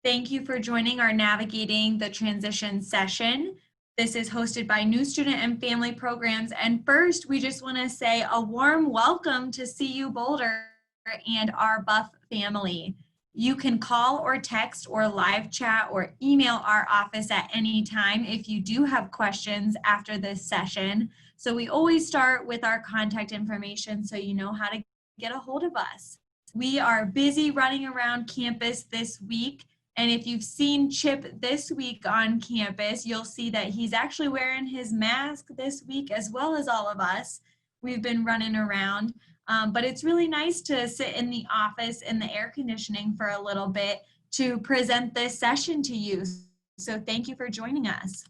Thank you for joining our Navigating the Transition session. This is hosted by New Student and Family Programs. And first, we just want to say a warm welcome to CU Boulder and our Buff family. You can call or text or live chat or email our office at any time if you do have questions after this session. So we always start with our contact information so you know how to get a hold of us. We are busy running around campus this week. And if you've seen Chip this week on campus, you'll see that he's actually wearing his mask this week as well as all of us. We've been running around, but it's really nice to sit in the office in the air conditioning for a little bit to present this session to you. So thank you for joining us.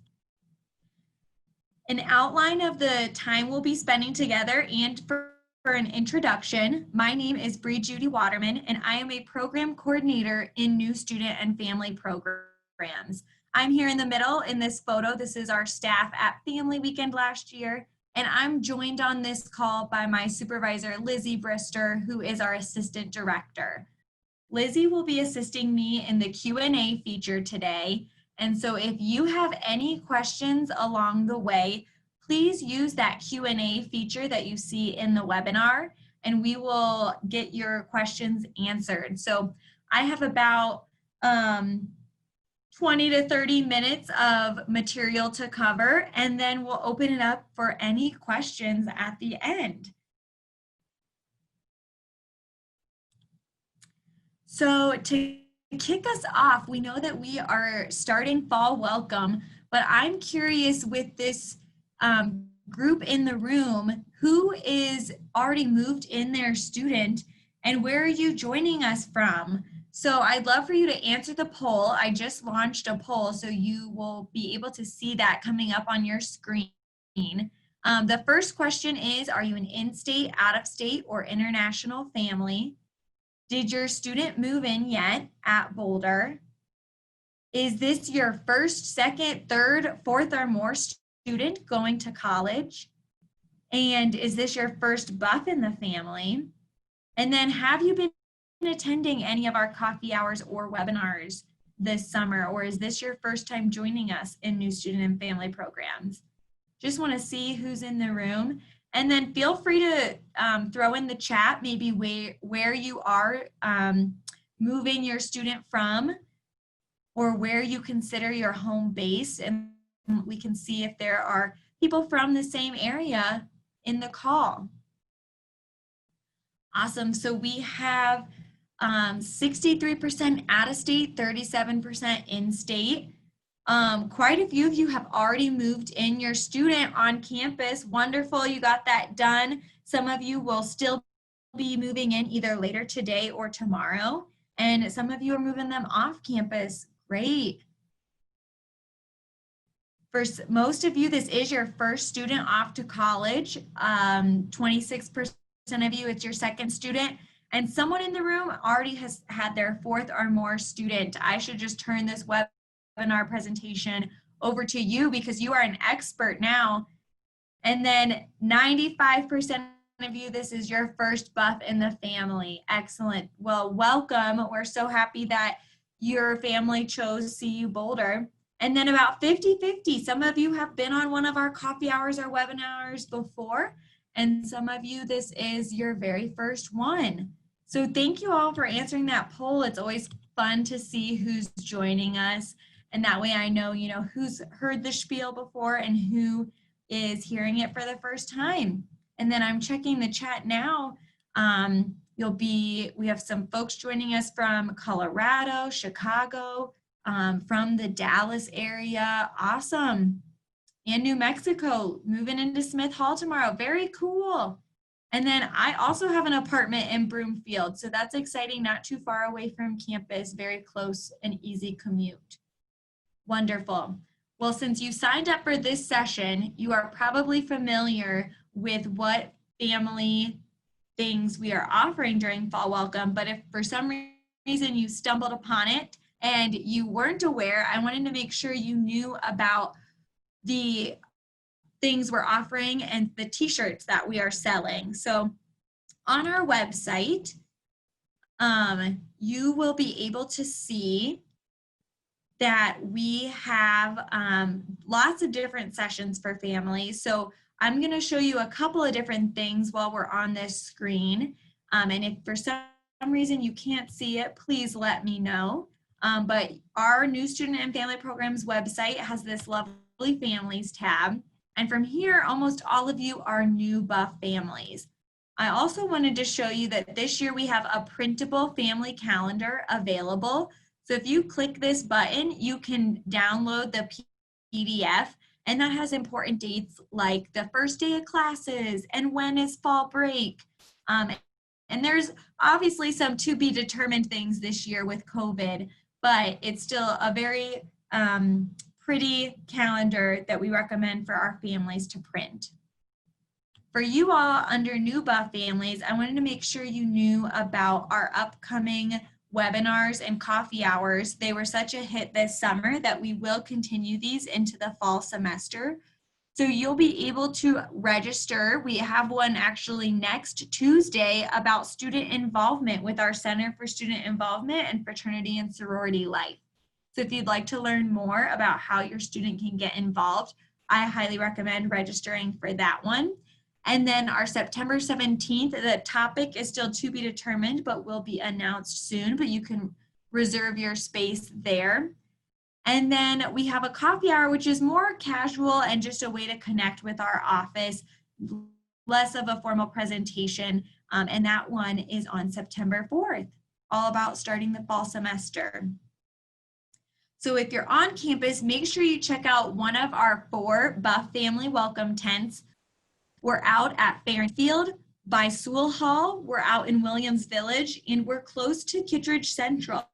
An outline of the time we'll be spending together and for an introduction, my name is Bree Judy Waterman, and I am a program coordinator in New Student and Family Programs. I'm here in the middle in this photo. This is our staff at Family Weekend last year, and I'm joined on this call by my supervisor, Lizzie Brister, who is our assistant director. Lizzie will be assisting me in the Q&A feature today, and so if you have any questions along the way, please use that Q&A feature that you see in the webinar, and we will get your questions answered. So I have about 20 to 30 minutes of material to cover, and then we'll open it up for any questions at the end. So to kick us off, we know that we are starting fall welcome, but I'm curious with this group in the room, who is already moved in their student and where are you joining us from? So I'd love for you to answer the poll. I just launched a poll, so you will be able to see that coming up on your screen. The first question is, are you an in-state, out-of-state, or international family? Did your student move in yet at Boulder? Is this your first, second, third, fourth, or more student going to college? And is this your first buff in the family? And then have you been attending any of our coffee hours or webinars this summer, or is this your first time joining us in New Student and Family Programs? Just want to see who's in the room. And then feel free to throw in the chat maybe where you are moving your student from, or where you consider your home base, and we can see if there are people from the same area in the call. Awesome. So we have 63% out of state, 37% in state. Quite a few of you have already moved in your student on campus. Wonderful, you got that done. Some of you will still be moving in either later today or tomorrow, and some of you are moving them off campus. Great. For most of you, this is your first student off to college. 26% of you, it's your second student. And someone in the room already has had their fourth or more student. I should just turn this webinar presentation over to you because you are an expert now. And then 95% of you, this is your first buff in the family. Excellent. Well, welcome. We're so happy that your family chose CU Boulder. And then about 50-50, some of you have been on one of our coffee hours or webinars before, and some of you, this is your very first one. So thank you all for answering that poll. It's always fun to see who's joining us, and that way I know, who's heard the spiel before and who is hearing it for the first time. And then I'm checking the chat now. We have some folks joining us from Colorado, Chicago, from the Dallas area. Awesome. And New Mexico, moving into Smith Hall tomorrow. Very cool. And then I also have an apartment in Broomfield, so that's exciting, not too far away from campus, very close and easy commute. Wonderful. Well, since you signed up for this session, you are probably familiar with what family things we are offering during Fall Welcome, but if for some reason you stumbled upon it and you weren't aware, I wanted to make sure you knew about the things we're offering and the t-shirts that we are selling. So on our website, you will be able to see that we have lots of different sessions for families. So I'm going to show you a couple of different things while we're on this screen. And if for some reason you can't see it, please let me know. But our new student and family programs website has this lovely families tab. And from here, almost all of you are new Buff families. I also wanted to show you that this year we have a printable family calendar available. So if you click this button, you can download the PDF, and that has important dates like the first day of classes and when is fall break. And there's obviously some to be determined things this year with COVID, but it's still a very pretty calendar that we recommend for our families to print. For you all under new Buff families, I wanted to make sure you knew about our upcoming webinars and coffee hours. They were such a hit this summer that we will continue these into the fall semester. So you'll be able to register. We have one actually next Tuesday about student involvement with our Center for Student Involvement and Fraternity and Sorority Life. So if you'd like to learn more about how your student can get involved, I highly recommend registering for that one. And then our September 17th, the topic is still to be determined, but will be announced soon, but you can reserve your space there. And then we have a coffee hour, which is more casual and just a way to connect with our office, less of a formal presentation. And that one is on September 4th, all about starting the fall semester. So if you're on campus, make sure you check out one of our 4 Buff Family Welcome Tents. We're out at Fairfield by Sewell Hall. We're out in Williams Village, and we're close to Kittredge Central.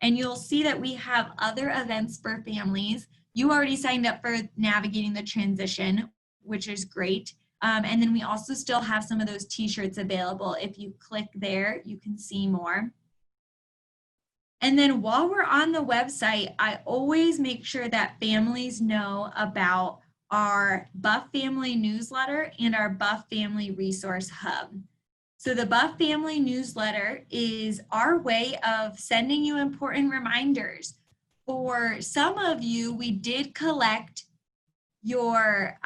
And you'll see that we have other events for families. You already signed up for Navigating the Transition, which is great. And then we also still have some of those t-shirts available. If you click there, you can see more. And then while we're on the website, I always make sure that families know about our Buff Family newsletter and our Buff Family Resource Hub. So the Buff Family newsletter is our way of sending you important reminders. For some of you, we did collect your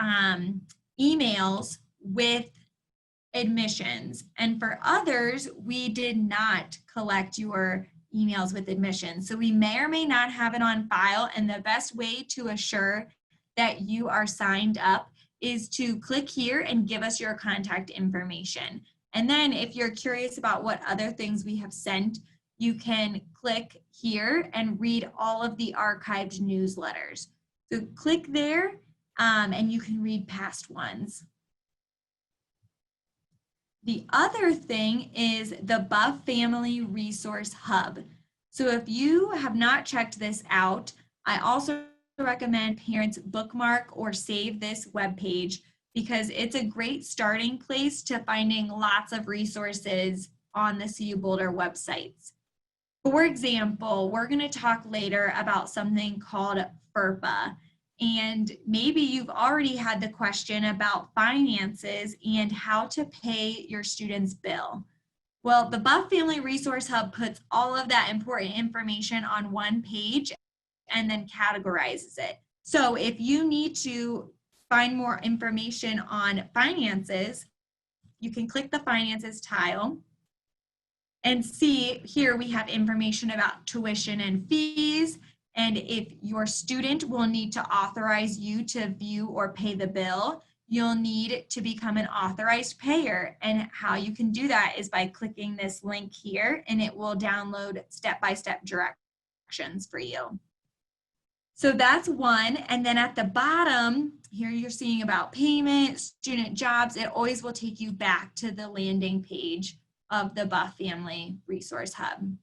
emails with admissions, and for others, we did not collect your emails with admissions. So we may or may not have it on file, and the best way to assure that you are signed up is to click here and give us your contact information. And then if you're curious about what other things we have sent, you can click here and read all of the archived newsletters. So click there and you can read past ones. The other thing is the Buff Family Resource Hub. So if you have not checked this out, I also recommend parents bookmark or save this webpage because it's a great starting place to finding lots of resources on the CU Boulder websites. For example, we're going to talk later about something called FERPA, and maybe you've already had the question about finances and how to pay your student's bill. Well, the Buff Family Resource Hub puts all of that important information on one page and then categorizes it. So if you need to find more information on finances, you can click the finances tile and see here we have information about tuition and fees, and if your student will need to authorize you to view or pay the bill, you'll need to become an authorized payer. And how you can do that is by clicking this link here, and it will download step-by-step directions for you. So that's one. And then at the bottom, here you're seeing about payment, student jobs. It always will take you back to the landing page of the Buff Family Resource Hub.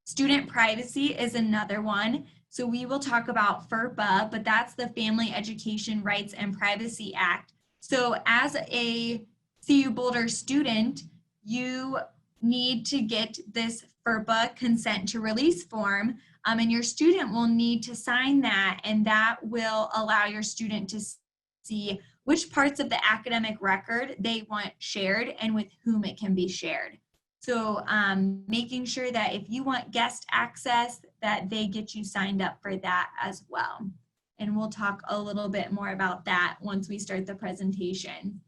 Student privacy is another one. So we will talk about FERPA, but that's the Family Education Rights and Privacy Act. So as a CU Boulder student, you need to get this FERPA consent to release form, and your student will need to sign that, and that will allow your student to see which parts of the academic record they want shared and with whom it can be shared. So making sure that if you want guest access, that they get you signed up for that as well. And we'll talk a little bit more about that once we start the presentation.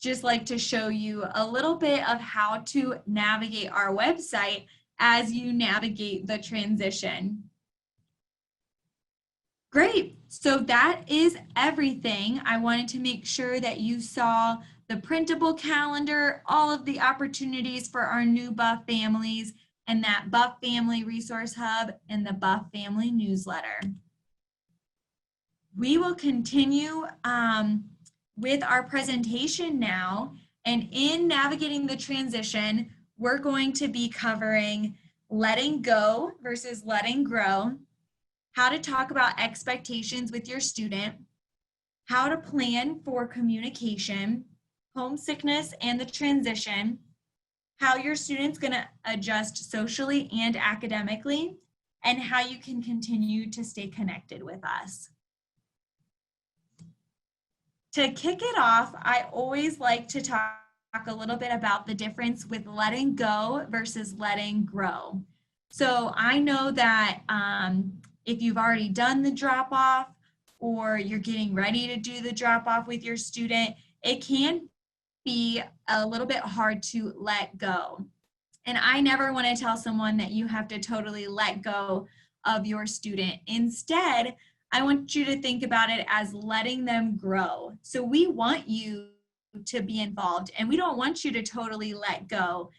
Just like to show you a little bit of how to navigate our website as you navigate the transition. Great, so that is everything. I wanted to make sure that you saw the printable calendar, all of the opportunities for our new Buff families, and that Buff Family Resource Hub and the Buff Family Newsletter. We will continue with our presentation now, and in navigating the transition, we're going to be covering letting go versus letting grow, how to talk about expectations with your student, how to plan for communication, homesickness and the transition, how your student's going to adjust socially and academically, and how you can continue to stay connected with us. To kick it off, I always like to talk a little bit about the difference with letting go versus letting grow. So I know that if you've already done the drop-off or you're getting ready to do the drop-off with your student, it can be a little bit hard to let go. And I never want to tell someone that you have to totally let go of your student. Instead, I want you to think about it as letting them grow. So we want you to be involved, and we don't want you to totally let go.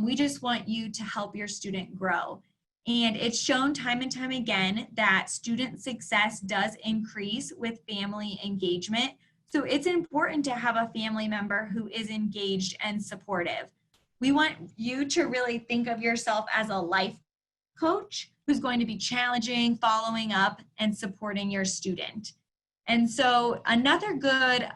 We just want you to help your student grow. And it's shown time and time again that student success does increase with family engagement. So it's important to have a family member who is engaged and supportive. We want you to really think of yourself as a life coach who's going to be challenging, following up, and supporting your student. And so another good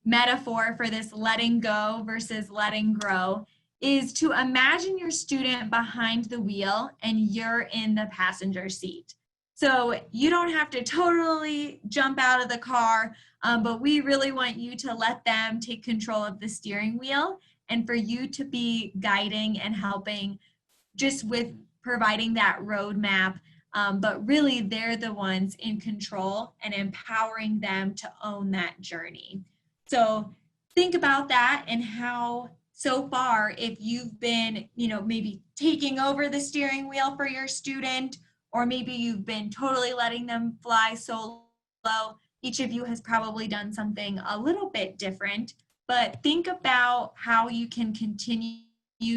metaphor for this letting go versus letting grow is to imagine your student behind the wheel and you're in the passenger seat. So you don't have to totally jump out of the car, but we really want you to let them take control of the steering wheel and for you to be guiding and helping just with providing that roadmap, but really they're the ones in control and empowering them to own that journey. So think about that and how so far, if you've been, maybe taking over the steering wheel for your student, or maybe you've been totally letting them fly solo, each of you has probably done something a little bit different, but think about how you can continue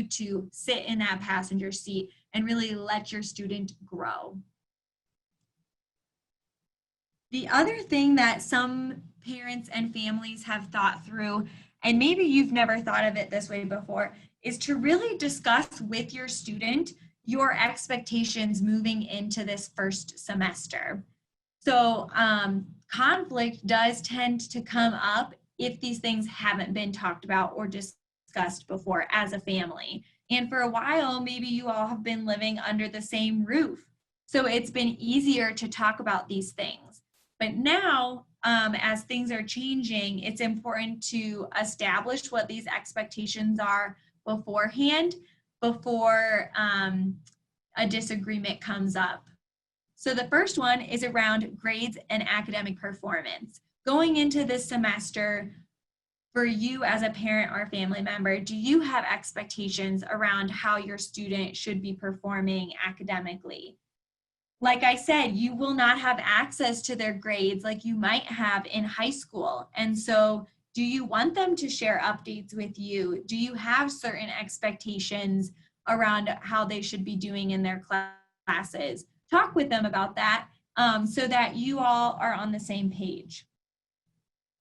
to sit in that passenger seat and really let your student grow. The other thing that some parents and families have thought through, and maybe you've never thought of it this way before, is to really discuss with your student your expectations moving into this first semester. So conflict does tend to come up if these things haven't been talked about or discussed before as a family. And for a while, maybe you all have been living under the same roof. So it's been easier to talk about these things. But now, as things are changing, it's important to establish what these expectations are beforehand, before a disagreement comes up. So the first one is around grades and academic performance. Going into this semester, for you as a parent or family member, do you have expectations around how your student should be performing academically? Like I said, you will not have access to their grades like you might have in high school. And so do you want them to share updates with you? Do you have certain expectations around how they should be doing in their classes? Talk with them about that so that you all are on the same page.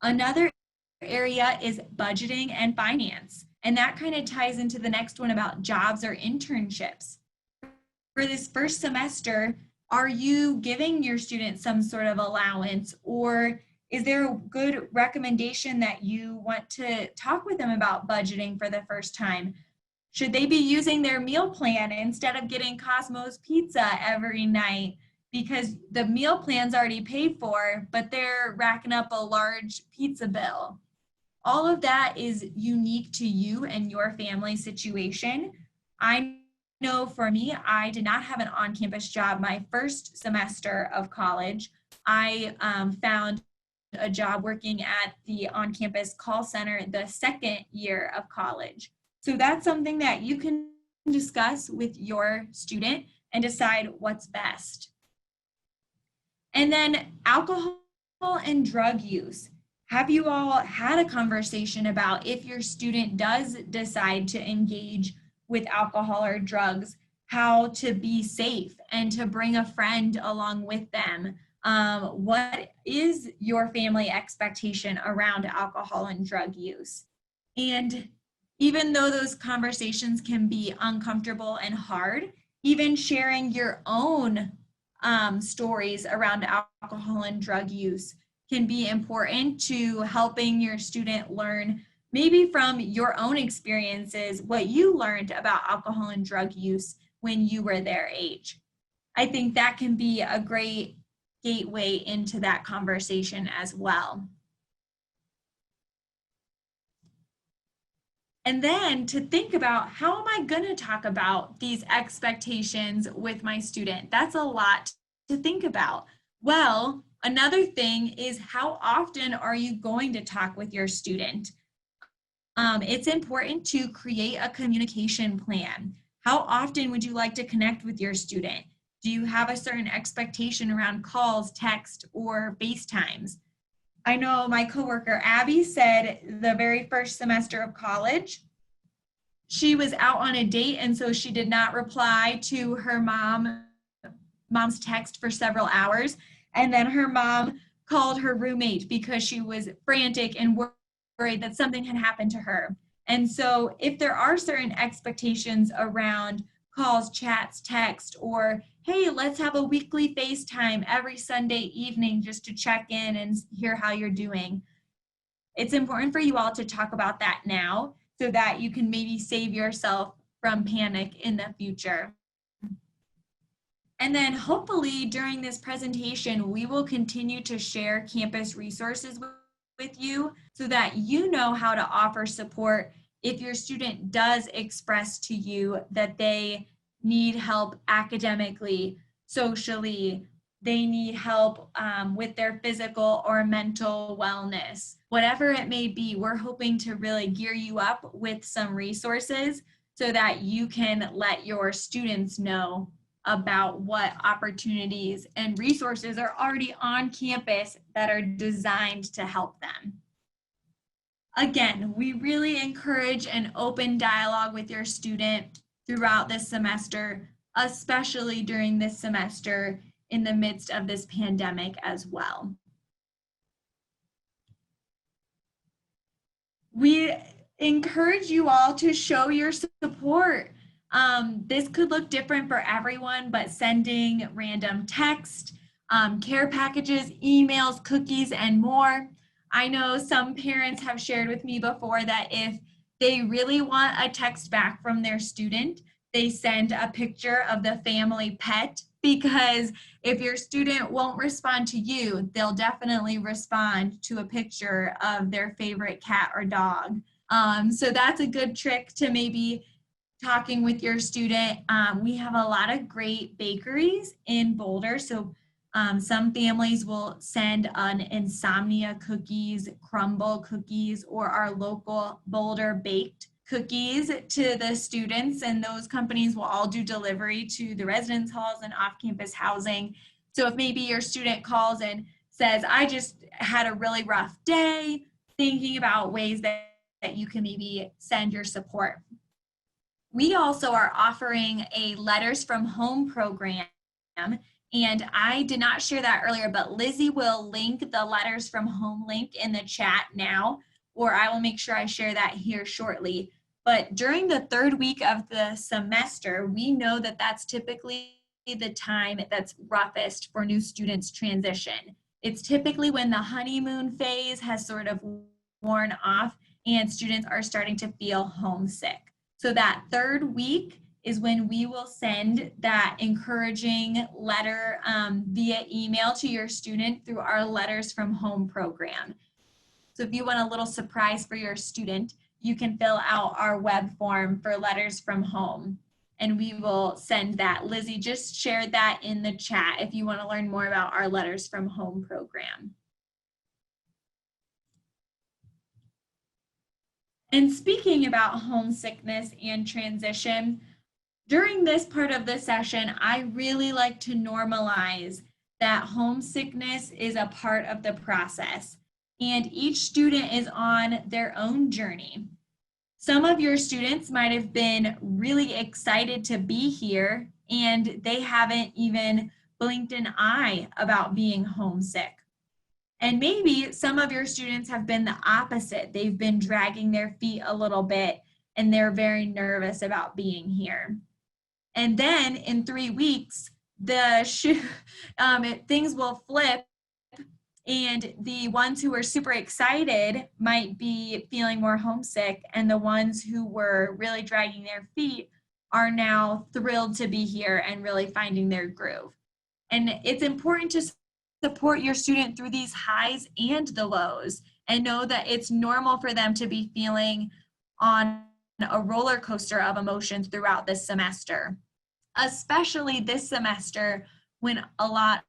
Another area is budgeting and finance. And that kind of ties into the next one about jobs or internships. For this first semester, are you giving your students some sort of allowance, or is there a good recommendation that you want to talk with them about budgeting for the first time? Should they be using their meal plan instead of getting Cosmos pizza every night because the meal plan's already paid for, but they're racking up a large pizza bill? All of that is unique to you and your family situation. I know for me, I did not have an on-campus job my first semester of college. I found a job working at the on-campus call center the second year of college. So that's something that you can discuss with your student and decide what's best. And then alcohol and drug use. Have you all had a conversation about if your student does decide to engage with alcohol or drugs, how to be safe and to bring a friend along with them? What is your family expectation around alcohol and drug use? And even though those conversations can be uncomfortable and hard, even sharing your own stories around alcohol and drug use can be important to helping your student learn, maybe from your own experiences, what you learned about alcohol and drug use when you were their age. I think that can be a great gateway into that conversation as well. And then to think about, how am I going to talk about these expectations with my student? That's a lot to think about. Well, another thing is, how often are you going to talk with your student? It's important to create a communication plan. How often would you like to connect with your student? Do you have a certain expectation around calls, text, or FaceTimes? I know my coworker Abby said the very first semester of college, she was out on a date, and so she did not reply to her mom's text for several hours. And then her mom called her roommate because she was frantic and worried that something had happened to her. And so if there are certain expectations around calls, chats, text, or hey, let's have a weekly FaceTime every Sunday evening just to check in and hear how you're doing. It's important for you all to talk about that now so that you can maybe save yourself from panic in the future. And then hopefully during this presentation, we will continue to share campus resources with you so that you know how to offer support if your student does express to you that they need help academically, socially, they need help with their physical or mental wellness. Whatever it may be, we're hoping to really gear you up with some resources so that you can let your students know about what opportunities and resources are already on campus that are designed to help them. Again, we really encourage an open dialogue with your student throughout this semester, especially during this semester in the midst of this pandemic as well. We encourage you all to show your support. This could look different for everyone, but sending random text, care packages, emails, cookies, and more. I know some parents have shared with me before that if they really want a text back from their student, they send a picture of the family pet, because if your student won't respond to you, they'll definitely respond to a picture of their favorite cat or dog. So that's a good trick to maybe talking with your student. We have a lot of great bakeries in Boulder. So some families will send an insomnia cookies, crumble cookies, or our local Boulder baked cookies to the students, and those companies will all do delivery to the residence halls and off-campus housing. So if maybe your student calls and says, I just had a really rough day, thinking about ways that you can maybe send your support. We also are offering a Letters from Home program, and I did not share that earlier, but Lizzie will link the Letters from Home link in the chat now, or I will make sure I share that here shortly. But during the third week of the semester, we know that that's typically the time that's roughest for new students transition. It's typically when the honeymoon phase has sort of worn off and students are starting to feel homesick. So that third week is when we will send that encouraging letter via email to your student through our Letters from Home program. So if you want a little surprise for your student, you can fill out our web form for letters from home, and we will send that. Lizzie just shared that in the chat if you want to learn more about our letters from home program. And speaking about homesickness and transition, during this part of the session, I really like to normalize that homesickness is a part of the process, and each student is on their own journey. Some of your students might have been really excited to be here, and they haven't even blinked an eye about being homesick. And maybe some of your students have been the opposite. They've been dragging their feet a little bit, and they're very nervous about being here. And then in 3 weeks, things will flip, and the ones who were super excited might be feeling more homesick, and the ones who were really dragging their feet are now thrilled to be here and really finding their groove. And it's important to support your student through these highs and the lows, and know that it's normal for them to be feeling on a roller coaster of emotions throughout this semester, especially this semester when a lot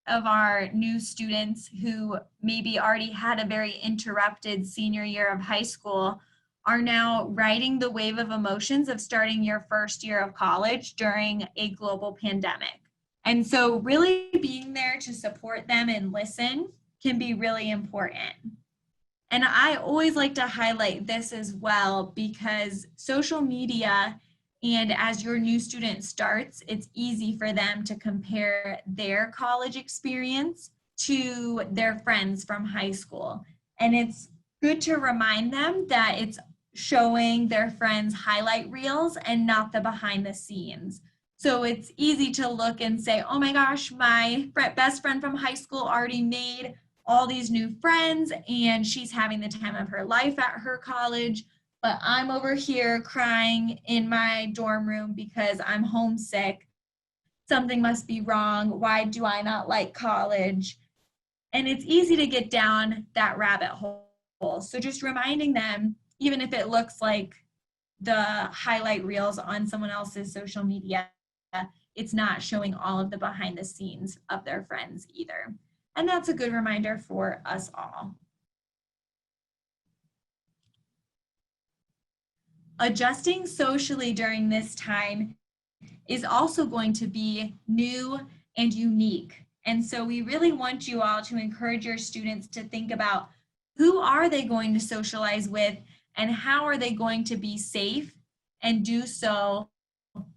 of our new students who maybe already had a very interrupted senior year of high school are now riding the wave of emotions of starting your first year of college during a global pandemic. And so really being there to support them and listen can be really important. And I always like to highlight this as well, because social media, and as your new student starts, it's easy for them to compare their college experience to their friends from high school. And it's good to remind them that it's showing their friends' highlight reels and not the behind the scenes. So it's easy to look and say, oh my gosh, my best friend from high school already made all these new friends and she's having the time of her life at her college, but I'm over here crying in my dorm room because I'm homesick. Something must be wrong. Why do I not like college? And it's easy to get down that rabbit hole. So just reminding them, even if it looks like the highlight reels on someone else's social media, it's not showing all of the behind the scenes of their friends either. And that's a good reminder for us all. Adjusting socially during this time is also going to be new and unique. And so we really want you all to encourage your students to think about who are they going to socialize with and how are they going to be safe and do so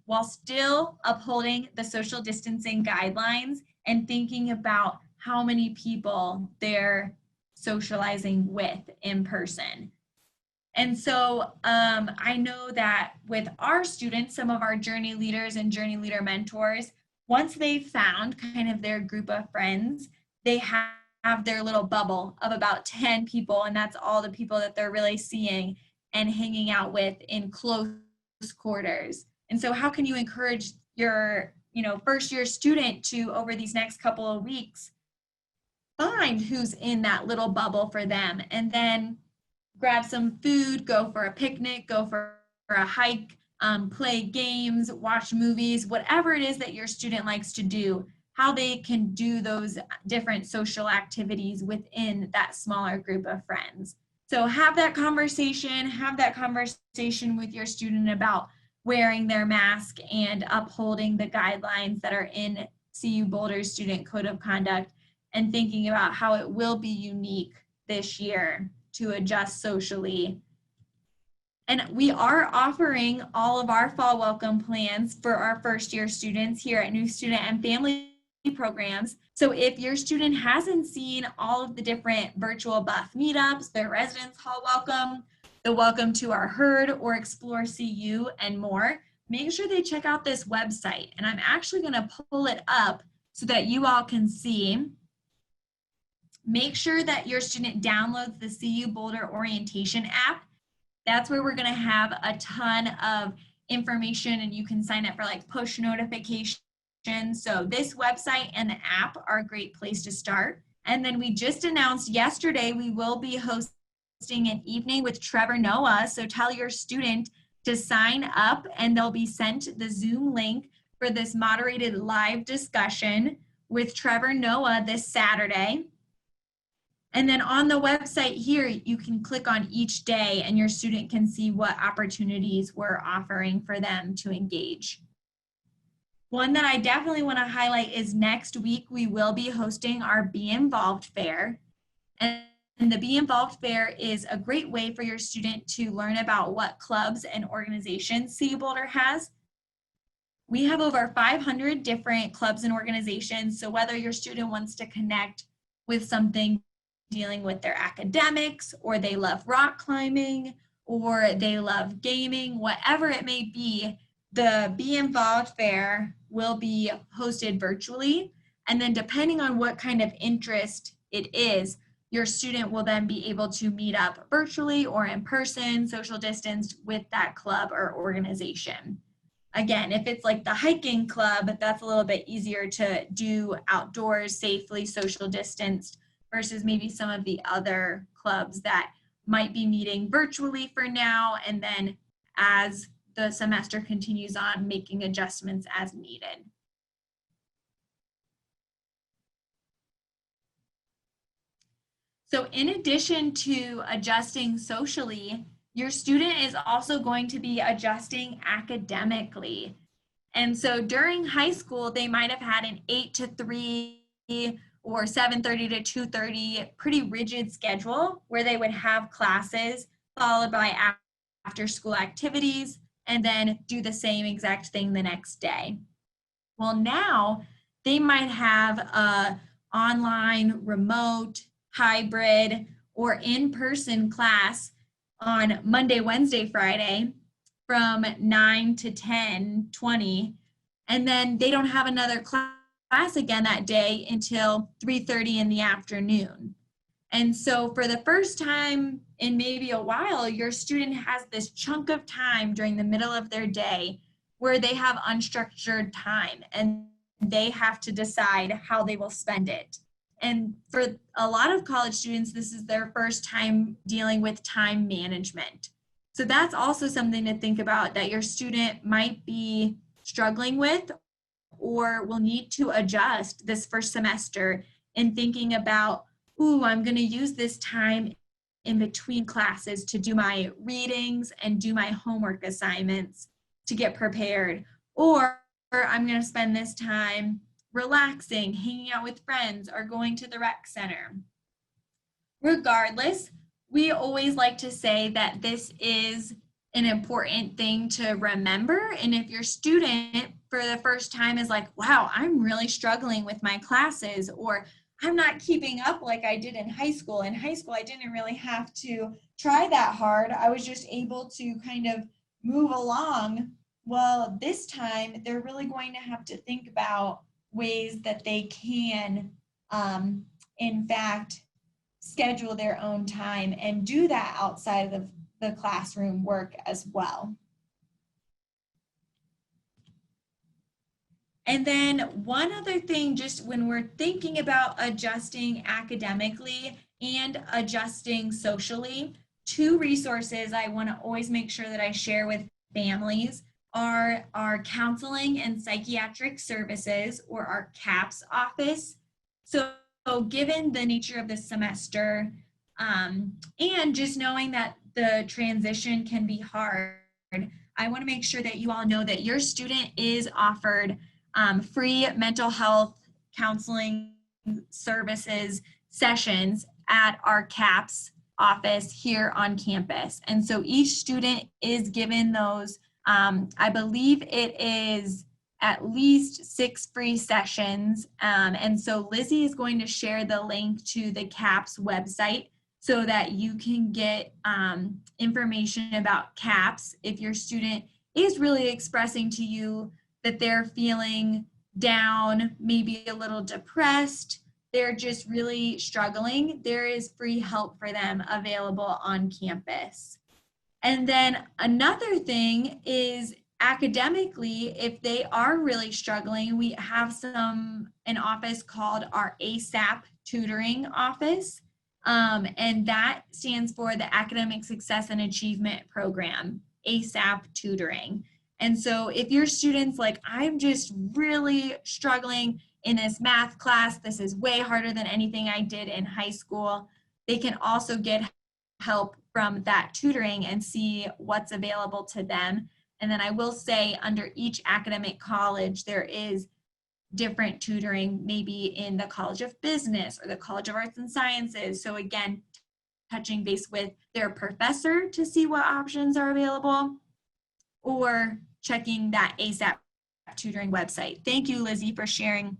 while still upholding the social distancing guidelines and thinking about how many people they're socializing with in person. And so I know that with our students, some of our journey leaders and journey leader mentors, once they've found kind of their group of friends, they have their little bubble of about 10 people, and that's all the people that they're really seeing and hanging out with in close quarters. And so how can you encourage your first year student to, over these next couple of weeks, find who's in that little bubble for them, and then grab some food, go for a picnic, go for a hike, play games, watch movies, whatever it is that your student likes to do, how they can do those different social activities within that smaller group of friends. So have that conversation with your student about wearing their mask and upholding the guidelines that are in CU Boulder's Student Code of Conduct, and thinking about how it will be unique this year to adjust socially. And we are offering all of our fall welcome plans for our first year students here at New Student and Family Programs. So if your student hasn't seen all of the different virtual buff meetups, their residence hall welcome, the welcome to our herd or explore CU and more, make sure they check out this website. And I'm actually going to pull it up so that you all can see. Make sure that your student downloads the CU Boulder orientation app. That's where we're going to have a ton of information, and you can sign up for like push notifications. So this website and the app are a great place to start. And then we just announced yesterday we will be hosting an evening with Trevor Noah. So tell your student to sign up and they'll be sent the Zoom link for this moderated live discussion with Trevor Noah this Saturday. And then on the website here, you can click on each day and your student can see what opportunities we're offering for them to engage. One that I definitely want to highlight is next week, we will be hosting our Be Involved Fair. And the Be Involved Fair is a great way for your student to learn about what clubs and organizations CU Boulder has. We have over 500 different clubs and organizations. So whether your student wants to connect with something dealing with their academics, or they love rock climbing, or they love gaming, whatever it may be, the Be Involved Fair will be hosted virtually. And then depending on what kind of interest it is, your student will then be able to meet up virtually or in person, social distanced with that club or organization. Again, if it's like the hiking club, that's a little bit easier to do outdoors safely, social distanced, versus maybe some of the other clubs that might be meeting virtually for now, and then as the semester continues on, making adjustments as needed. So in addition to adjusting socially, your student is also going to be adjusting academically. And so during high school, they might have had an 8 to 3 or 7:30 to 2:30 pretty rigid schedule where they would have classes followed by after school activities and then do the same exact thing the next day. Well, now they might have a online, remote, hybrid, or in-person class on Monday, Wednesday, Friday from 9 to 10, 20, and then they don't have another class again that day until 3:30 in the afternoon. And so for the first time in maybe a while, your student has this chunk of time during the middle of their day where they have unstructured time and they have to decide how they will spend it. And for a lot of college students, this is their first time dealing with time management. So that's also something to think about that your student might be struggling with or will need to adjust this first semester in thinking about, ooh, I'm going to use this time in between classes to do my readings and do my homework assignments to get prepared. Or I'm going to spend this time relaxing, hanging out with friends, or going to the rec center. Regardless, we always like to say that this is an important thing to remember. And if your student for the first time is like, wow, I'm really struggling with my classes, or I'm not keeping up like I did in high school. In high school, I didn't really have to try that hard. I was just able to kind of move along. Well, this time they're really going to have to think about ways that they can, in fact, schedule their own time and do that outside of the classroom work as well. And then one other thing, just when we're thinking about adjusting academically and adjusting socially, two resources I want to always make sure that I share with families are our counseling and psychiatric services, or our CAPS office. So given the nature of the semester and just knowing that the transition can be hard, I want to make sure that you all know that your student is offered free mental health counseling services sessions at our CAPS office here on campus. And so each student is given those, I believe it is at least 6 free sessions. And so Lizzie is going to share the link to the CAPS website so that you can get information about CAPS if your student is really expressing to you that they're feeling down, maybe a little depressed, they're just really struggling. There is free help for them available on campus. And then another thing is academically, if they are really struggling, we have an office called our ASAP tutoring office. And that stands for the Academic Success and Achievement Program, ASAP tutoring. And so if your student's like, I'm just really struggling in this math class, this is way harder than anything I did in high school, they can also get help from that tutoring and see what's available to them. And then I will say under each academic college, there is different tutoring, maybe in the College of Business or the College of Arts and Sciences. So again, touching base with their professor to see what options are available, or checking that ASAP tutoring website. Thank you, Lizzie, for sharing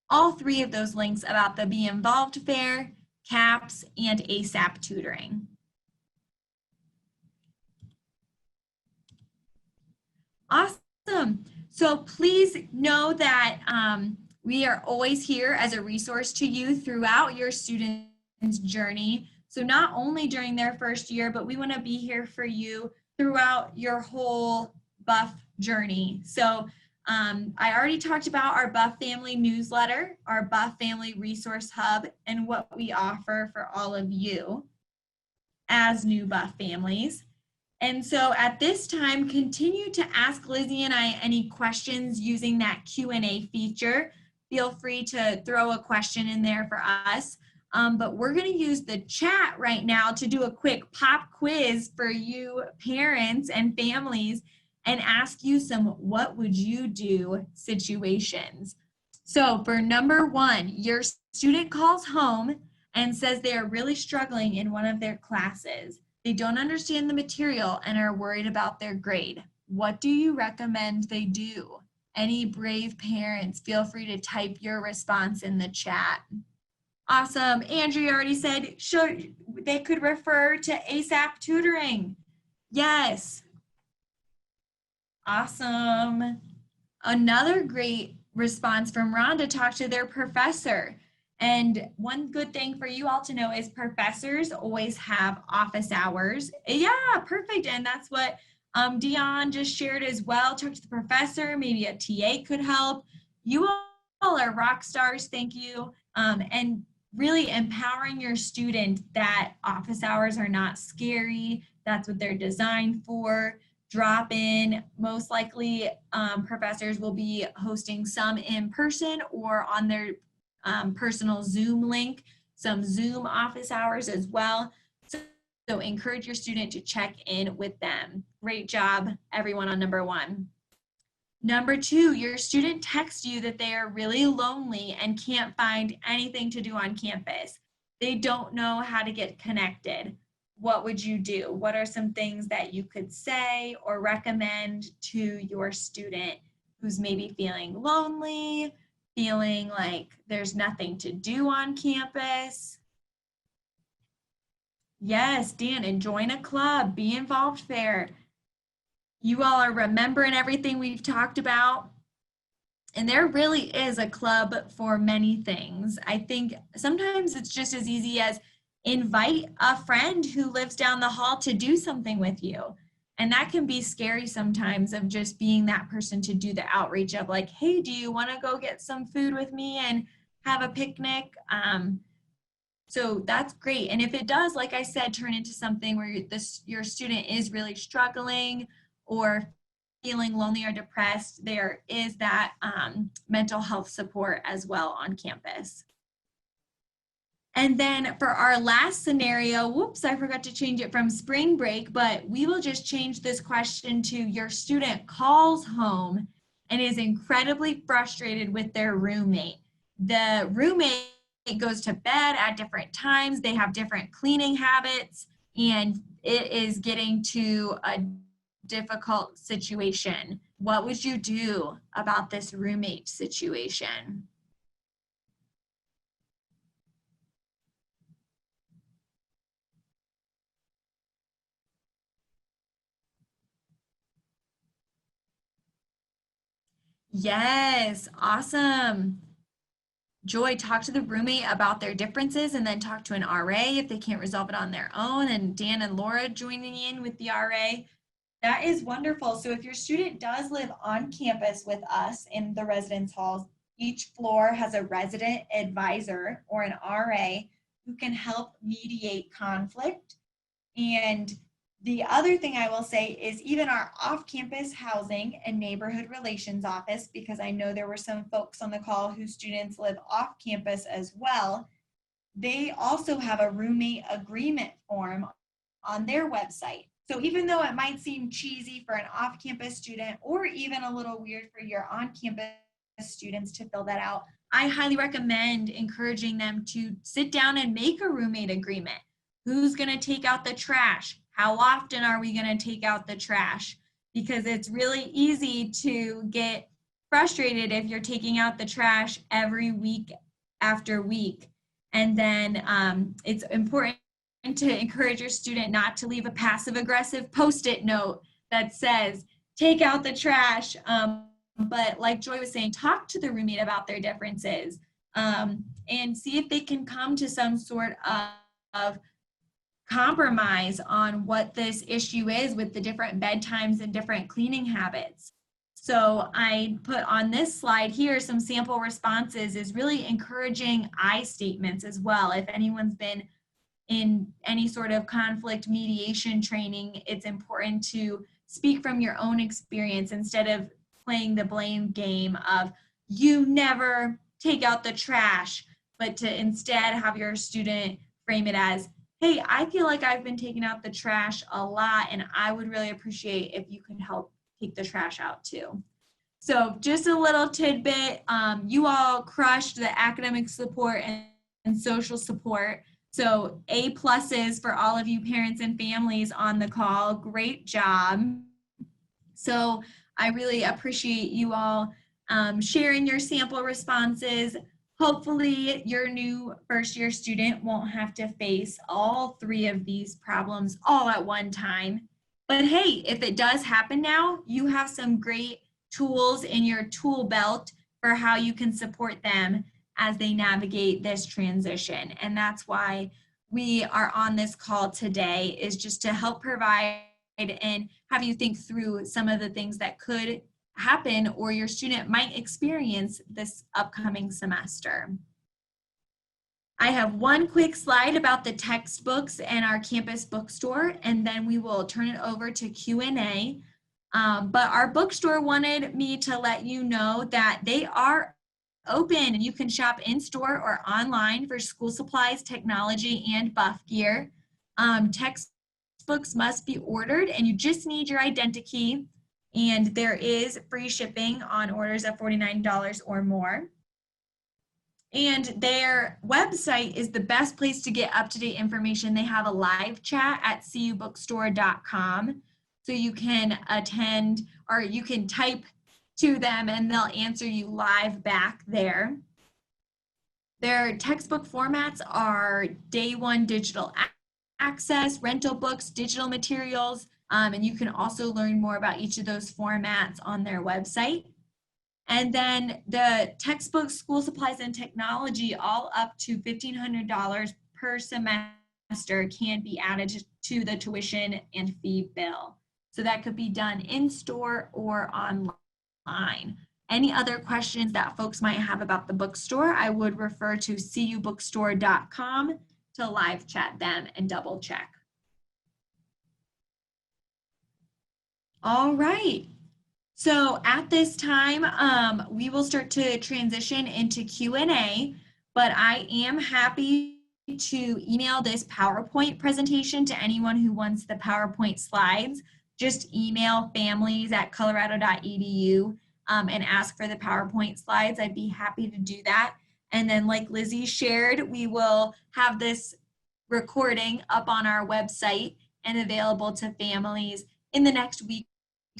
all three of those links about the Be Involved Fair, CAPS, and ASAP tutoring. Awesome. So please know that we are always here as a resource to you throughout your student's journey. So not only during their first year, but we want to be here for you throughout your whole Buff journey. So I already talked about our Buff Family newsletter, our Buff Family Resource Hub, and what we offer for all of you as new Buff families. And so at this time, continue to ask Lizzie and I any questions using that Q&A feature. Feel free to throw a question in there for us. But we're going to use the chat right now to do a quick pop quiz for you parents and families and ask you some what would you do situations. So for number one, your student calls home and says they are really struggling in one of their classes. They don't understand the material and are worried about their grade. What do you recommend they do? Any brave parents, feel free to type your response in the chat. Awesome. Andrea already said they could refer to ASAP tutoring. Yes. Awesome. Another great response from Rhonda, talk to their professor. And one good thing for you all to know is professors always have office hours. Yeah, perfect. And that's what Dion just shared as well. Talk to the professor, maybe a TA could help. You all are rock stars, thank you. And really empowering your student that office hours are not scary. That's what they're designed for. Drop in. Most likely professors will be hosting some in person or on their personal Zoom link, some Zoom office hours as well. So encourage your student to check in with them. Great job, everyone, on number one. Number two, your student texts you that they are really lonely and can't find anything to do on campus. They don't know how to get connected. What would you do? What are some things that you could say or recommend to your student who's maybe feeling lonely, feeling like there's nothing to do on campus? Yes, Dan, and join a club, be involved there. You all are remembering everything we've talked about. And there really is a club for many things. I think sometimes it's just as easy as invite a friend who lives down the hall to do something with you. And that can be scary sometimes, of just being that person to do the outreach of like, hey, do you want to go get some food with me and have a picnic? So that's great. And if it does, like I said, turn into something where your student is really struggling or feeling lonely or depressed, there is that mental health support as well on campus. And then for our last scenario, whoops, I forgot to change it from spring break, but we will just change this question to your student calls home and is incredibly frustrated with their roommate. The roommate goes to bed at different times, they have different cleaning habits, and it is getting to a difficult situation. What would you do about this roommate situation? Yes, awesome. Joy, talk to the roommate about their differences and then talk to an RA if they can't resolve it on their own, and Dan and Laura joining in with the RA. That is wonderful. So if your student does live on campus with us in the residence halls, each floor has a resident advisor or an RA who can help mediate conflict. And the other thing I will say is even our off-campus housing and neighborhood relations office, because I know there were some folks on the call whose students live off campus as well, they also have a roommate agreement form on their website. So even though it might seem cheesy for an off-campus student or even a little weird for your on-campus students to fill that out, I highly recommend encouraging them to sit down and make a roommate agreement. Who's going to take out the trash? How often are we going to take out the trash? Because it's really easy to get frustrated if you're taking out the trash every week after week. And then it's important to encourage your student not to leave a passive aggressive post-it note that says, take out the trash. But like Joy was saying, talk to the roommate about their differences and see if they can come to some sort of compromise on what this issue is with the different bedtimes and different cleaning habits. So I put on this slide here some sample responses is really encouraging I statements as well. If anyone's been in any sort of conflict mediation training, it's important to speak from your own experience instead of playing the blame game of you never take out the trash, but to instead have your student frame it as, hey, I feel like I've been taking out the trash a lot and I would really appreciate if you could help take the trash out too. So just a little tidbit, you all crushed the academic support and social support. So A+ for all of you parents and families on the call, great job. So I really appreciate you all sharing your sample responses. Hopefully your new first year student won't have to face all 3 of these problems all at one time. But hey, if it does happen now, you have some great tools in your tool belt for how you can support them as they navigate this transition. And that's why we are on this call today, is just to help provide and have you think through some of the things that could happen or your student might experience this upcoming semester. I have one quick slide about the textbooks and our campus bookstore, and then we will turn it over to Q&A. But our bookstore wanted me to let you know that they are open and you can shop in store or online for school supplies, technology, and buff gear. Textbooks must be ordered and you just need your identikey, and there is free shipping on orders of $49 or more. And their website is the best place to get up-to-date information. They have a live chat at cubookstore.com. So you can attend or you can type to them and they'll answer you live back there. Their textbook formats are day one digital access, rental books, digital materials, and you can also learn more about each of those formats on their website. And then the textbooks, school supplies, and technology, all up to $1,500 per semester, can be added to the tuition and fee bill. So that could be done in store or online. Any other questions that folks might have about the bookstore, I would refer to cubookstore.com to live chat them and double check. All right. So at this time, we will start to transition into Q&A, but I am happy to email this PowerPoint presentation to anyone who wants the PowerPoint slides. Just email families@colorado.edu and ask for the PowerPoint slides. I'd be happy to do that. And then like Lizzie shared, we will have this recording up on our website and available to families in the next week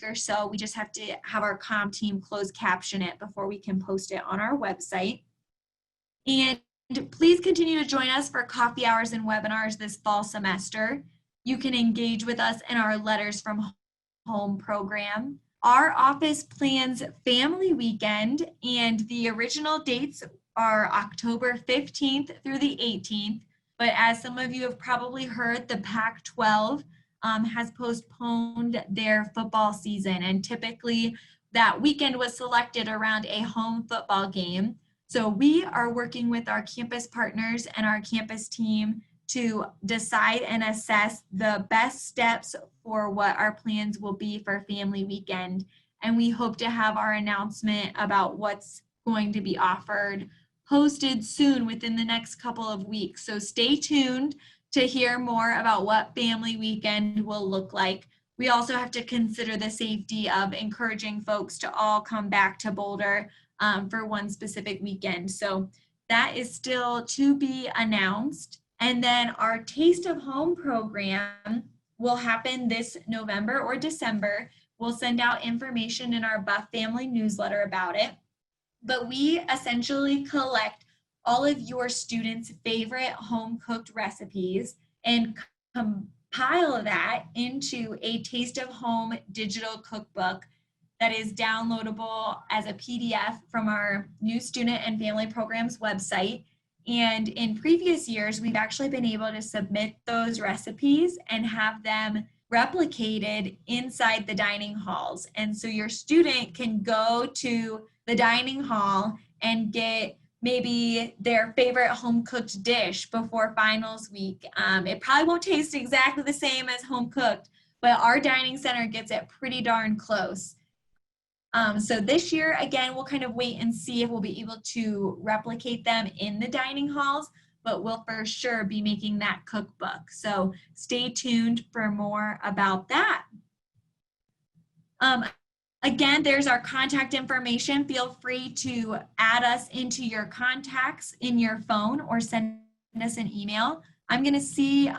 or so. We just have to have our comm team closed caption it before we can post it on our website. And please continue to join us for coffee hours and webinars this fall semester. You can engage with us in our Letters from Home program. Our office plans Family Weekend, and the original dates are October 15th through the 18th. But as some of you have probably heard, the Pac-12 has postponed their football season, and typically that weekend was selected around a home football game. So we are working with our campus partners and our campus team to decide and assess the best steps for what our plans will be for family weekend. And we hope to have our announcement about what's going to be offered posted soon within the next couple of weeks. So stay tuned to hear more about what family weekend will look like. We also have to consider the safety of encouraging folks to all come back to Boulder for one specific weekend. So that is still to be announced. And then our Taste of Home program will happen this November or December. We'll send out information in our Buff Family newsletter about it. But we essentially collect all of your students' favorite home cooked recipes and compile that into a Taste of Home digital cookbook that is downloadable as a PDF from our new student and family programs website. And in previous years, we've actually been able to submit those recipes and have them replicated inside the dining halls. And so your student can go to the dining hall and get maybe their favorite home cooked dish before finals week. It probably won't taste exactly the same as home cooked, but our dining center gets it pretty darn close. So this year, again, we'll kind of wait and see if we'll be able to replicate them in the dining halls, but we'll for sure be making that cookbook. So stay tuned for more about that. Again, there's our contact information. Feel free to add us into your contacts in your phone or send us an email. I'm going to see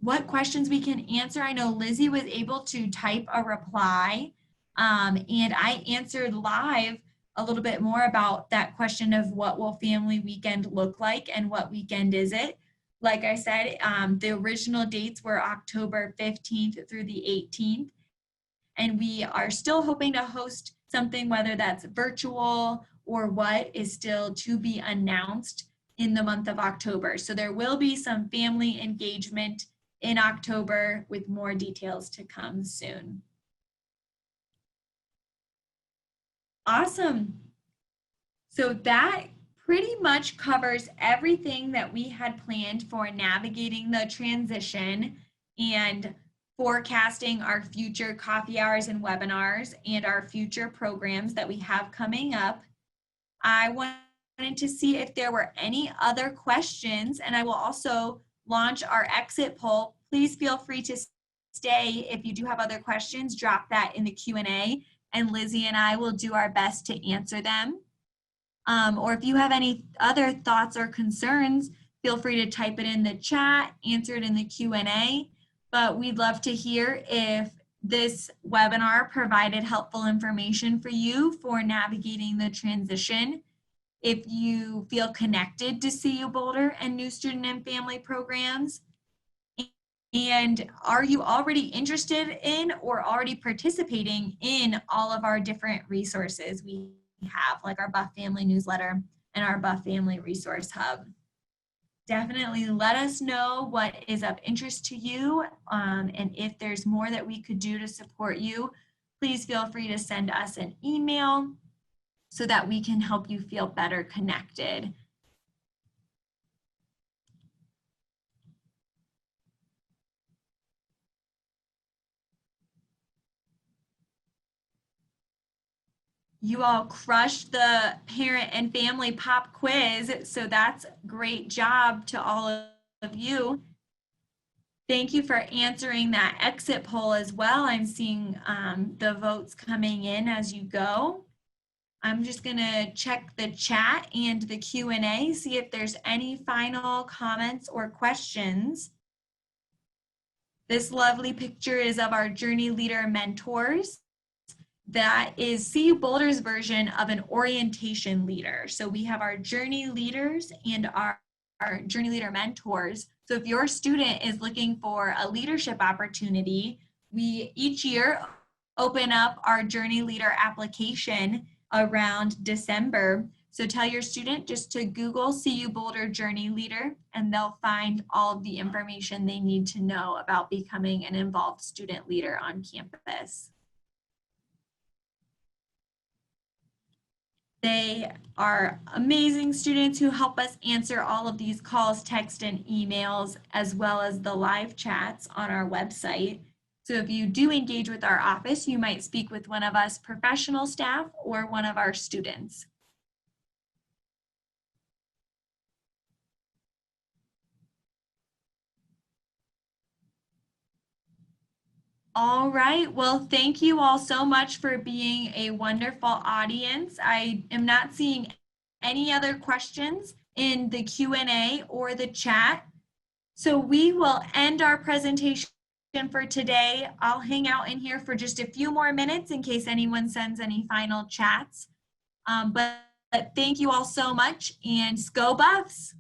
what questions we can answer. I know Lizzie was able to type a reply. And I answered live a little bit more about that question of what will family weekend look like and what weekend is it. Like I said, the original dates were October 15th through the 18th. And we are still hoping to host something, whether that's virtual or what is still to be announced in the month of October. So there will be some family engagement in October with more details to come soon. Awesome. So that pretty much covers everything that we had planned for navigating the transition and forecasting our future coffee hours and webinars and our future programs that we have coming up. I wanted to see if there were any other questions, and I will also launch our exit poll. Please feel free to stay. If you do have other questions, drop that in the Q&A. And Lizzie and I will do our best to answer them. Or if you have any other thoughts or concerns, feel free to type it in the chat, answer it in the Q&A. But we'd love to hear if this webinar provided helpful information for you for navigating the transition. If you feel connected to CU Boulder and new student and family programs. And are you already interested in or already participating in all of our different resources we have, like our Buff Family newsletter and our Buff Family Resource Hub? Definitely let us know what is of interest to you, and if there's more that we could do to support you, please feel free to send us an email so that we can help you feel better connected. You all crushed the parent and family pop quiz, so that's great job to all of you. Thank you for answering that exit poll as well. I'm seeing the votes coming in as you go. I'm just gonna check the chat and the Q&A, see if there's any final comments or questions. This lovely picture is of our Journey Leader mentors. That is CU Boulder's version of an orientation leader. So we have our Journey Leaders and our Journey Leader mentors. So if your student is looking for a leadership opportunity, we each year open up our Journey Leader application around December. So tell your student just to Google CU Boulder Journey Leader and they'll find all of the information they need to know about becoming an involved student leader on campus. They are amazing students who help us answer all of these calls, text, and emails, as well as the live chats on our website. So if you do engage with our office, you might speak with one of us professional staff or one of our students. All right. Well, thank you all so much for being a wonderful audience. I am not seeing any other questions in the Q&A or the chat. So we will end our presentation for today. I'll hang out in here for just a few more minutes in case anyone sends any final chats. But thank you all so much, and Go Buffs!